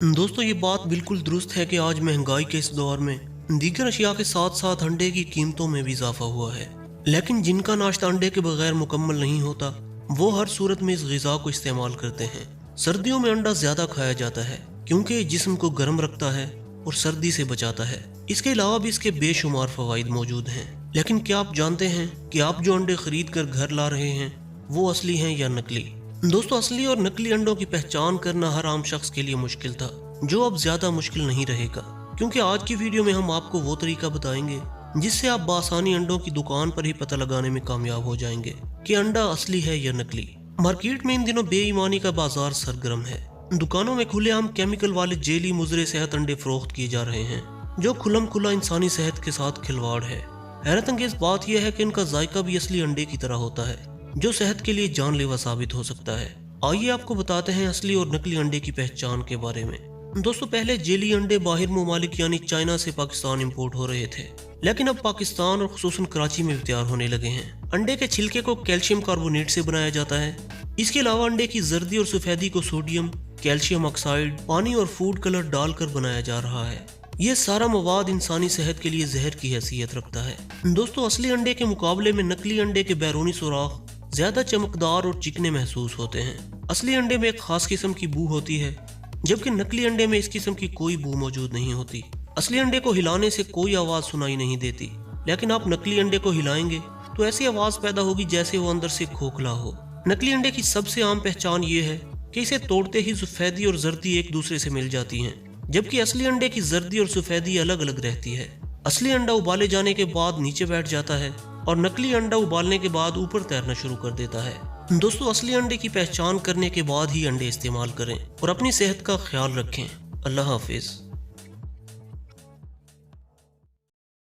दोस्तों ये बात बिल्कुल दुरुस्त है कि आज महंगाई के इस दौर में दीगर अशिया के साथ साथ अंडे की कीमतों में भी इजाफा हुआ है। लेकिन जिनका नाश्ता अंडे के बगैर मुकम्मल नहीं होता वो हर सूरत में इस ग़िज़ा को इस्तेमाल करते हैं। सर्दियों में अंडा ज्यादा खाया जाता है क्योंकि ये जिस्म को गर्म रखता है और सर्दी से बचाता है। इसके अलावा भी इसके बेशुमार फवाइद मौजूद हैं। लेकिन क्या आप जानते हैं कि आप जो अंडे खरीद कर घर ला रहे हैं वो असली हैं या नकली? दोस्तों असली और नकली अंडों की पहचान करना हर आम शख्स के लिए मुश्किल था, जो अब ज्यादा मुश्किल नहीं रहेगा, क्योंकि आज की वीडियो में हम आपको वो तरीका बताएंगे जिससे आप बासानी अंडों की दुकान पर ही पता लगाने में कामयाब हो जाएंगे कि अंडा असली है या नकली। मार्केट में इन दिनों बेईमानी का बाजार सरगर्म है। दुकानों में खुलेआम केमिकल वाले जेली मुजरे सेहत अंडे फरोख्त किए जा रहे हैं, जो खुलम खुला इंसानी सेहत के साथ खिलवाड़ है। हैरत अंगेज बात यह है कि इनका जायका भी असली अंडे की तरह होता है, जो सेहत के लिए जानलेवा साबित हो सकता है। आइए आपको बताते हैं असली और नकली अंडे की पहचान के बारे में। दोस्तों पहले जेली अंडे बाहर ममालिक यानी चाइना से पाकिस्तान इंपोर्ट हो रहे थे, लेकिन अब पाकिस्तान और खुसूसन कराची में भी तैयार होने लगे हैं। अंडे के छिलके को कैल्शियम कार्बोनेट से बनाया जाता है। इसके अलावा अंडे की जर्दी और सफेदी को सोडियम, कैल्शियम ऑक्साइड, पानी और फूड कलर डालकर बनाया जा रहा है। यह सारा मवाद इंसानी सेहत के लिए जहर की हैसियत रखता है। दोस्तों असली अंडे के मुकाबले में नकली अंडे के बैरूनी सुराख ज्यादा चमकदार और चिकने महसूस होते हैं। असली अंडे में एक खास किस्म की बू होती है, जबकि नकली अंडे में इस किस्म की कोई बू मौजूद नहीं होती। असली अंडे को हिलाने से कोई आवाज सुनाई नहीं देती, लेकिन आप नकली अंडे को हिलाएंगे तो ऐसी आवाज पैदा होगी जैसे वो अंदर से खोखला हो। नकली अंडे की सबसे आम पहचान ये है कि इसे तोड़ते ही सफेदी और जर्दी एक दूसरे से मिल जाती हैं, जबकि असली अंडे की जर्दी और सफेदी अलग अलग रहती है। असली अंडा उबाले जाने के बाद नीचे बैठ जाता है और नकली अंडा उबालने के बाद ऊपर तैरना शुरू कर देता है। दोस्तों असली अंडे की पहचान करने के बाद ही अंडे इस्तेमाल करें और अपनी सेहत का ख्याल रखें। अल्लाह हाफिज।